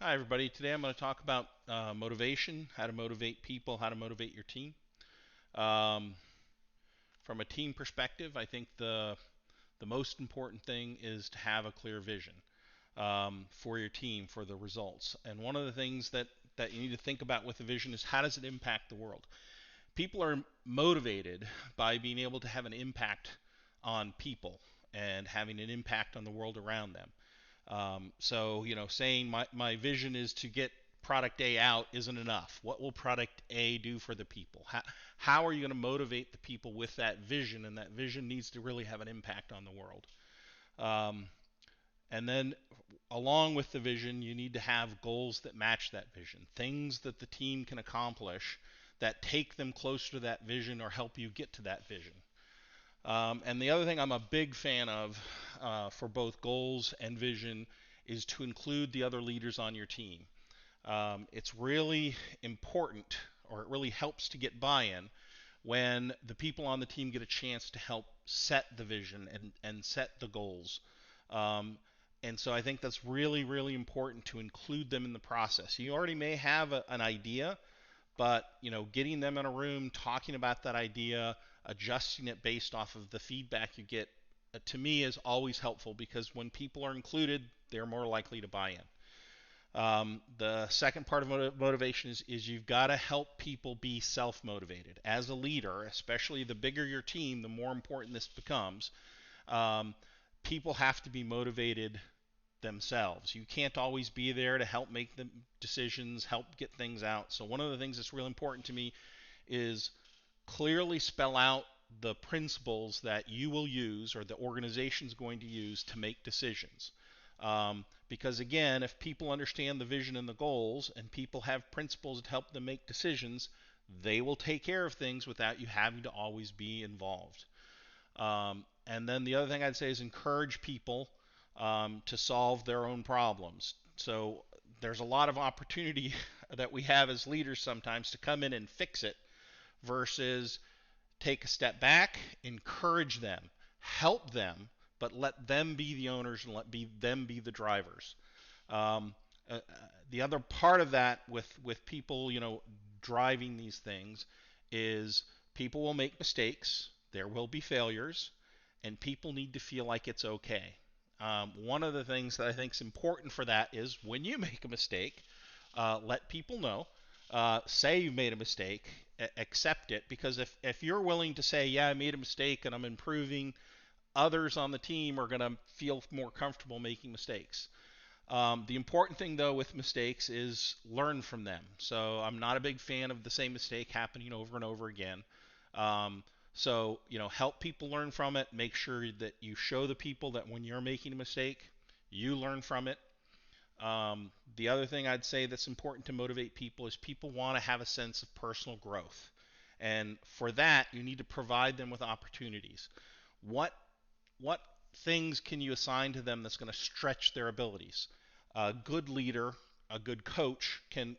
Hi, everybody. Today I'm going to talk about motivation, how to motivate people, how to motivate your team. Um, from a team perspective, I think the most important thing is to have a clear vision for your team, for the results. And one of the things that you need to think about with a vision is how does it impact the world? People are motivated by being able to have an impact on people and having an impact on the world around them. Saying my vision is to get product A out isn't enough. What will product A do for the people? How are you going to motivate the people with that vision? And that vision needs to really have an impact on the world. Um, and then, along with the vision, you need to have goals that match that vision, things that the team can accomplish that take them closer to that vision or help you get to that vision. And the other thing I'm a big fan of for both goals and vision is to include the other leaders on your team. It's really important, or it really helps to get buy-in when the people on the team get a chance to help set the vision and set the goals. Um, and so I think that's really, really important to include them in the process. You already may have an idea, but getting them in a room, talking about that idea, adjusting it based off of the feedback you get, to me is always helpful because when people are included, they're more likely to buy in. The second part of motivation is you've got to help people be self-motivated. As a leader, especially the bigger your team, the more important this becomes. Um, People have to be motivated themselves. You can't always be there to help make the decisions, help get things out. So one of the things that's really important to me is clearly spell out the principles that you will use or the organization's going to use to make decisions. Because again, if people understand the vision and the goals and people have principles that help them make decisions, they will take care of things without you having to always be involved. And then the other thing I'd say is encourage people to solve their own problems. So there's a lot of opportunity that we have as leaders sometimes to come in and fix it versus take a step back, encourage them, help them, but let them be the owners and them be the drivers. Um, uh, the other part of that with people, driving these things is people will make mistakes, there will be failures, and people need to feel like it's okay. One of the things that I think is important for that is when you make a mistake, let people know. Say you made a mistake, accept it, because if you're willing to say, yeah, I made a mistake and I'm improving, others on the team are going to feel more comfortable making mistakes. The important thing, though, with mistakes is learn from them. So I'm not a big fan of the same mistake happening over and over again. Um, help people learn from it. Make sure that you show the people that when you're making a mistake, you learn from it. The other thing I'd say that's important to motivate people is people want to have a sense of personal growth. And for that, you need to provide them with opportunities. What what things can you assign to them that's going to stretch their abilities? A good leader, a good coach can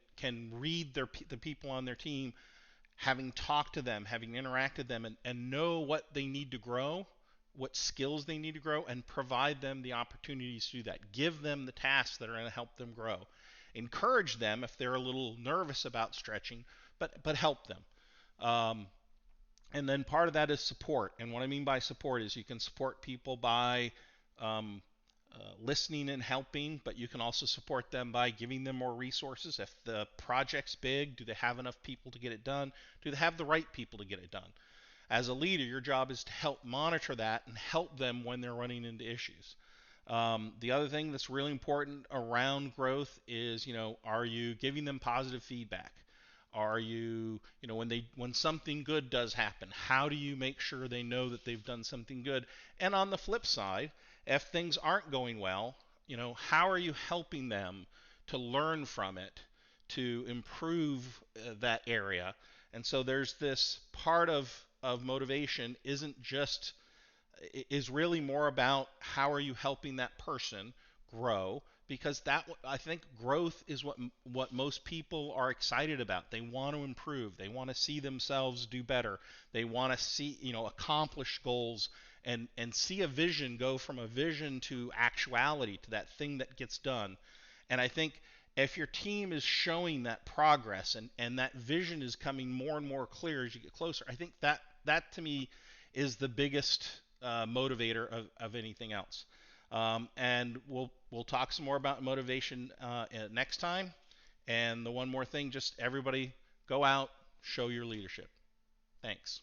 read the people on their team, having talked to them, having interacted them, and know what they need to grow, what skills they need to grow, and provide them the opportunities to do that. Give them the tasks that are going to help them grow. Encourage them if they're a little nervous about stretching, but help them. Um, and then part of that is support. And what I mean by support is you can support people by um, listening and helping, but you can also support them by giving them more resources. If the project's big, do they have enough people to get it done? Do they have the right people to get it done? As a leader, your job is to help monitor that and help them when they're running into issues. The other thing that's really important around growth is, are you giving them positive feedback? Are you, when something good does happen, how do you make sure they know that they've done something good? And on the flip side, if things aren't going well, how are you helping them to learn from it, to improve that area? And so there's this part of motivation isn't just is really more about how are you helping that person grow, because that I think growth is what most people are excited about. They want to improve, they want to see themselves do better, they want to see, accomplish goals and see a vision go from a vision to actuality, to that thing that gets done. And I think If your team is showing that progress and that vision is coming more and more clear as you get closer, I think that to me is the biggest motivator of anything else. And we'll talk some more about motivation next time. And the one more thing, just everybody go out, show your leadership. Thanks.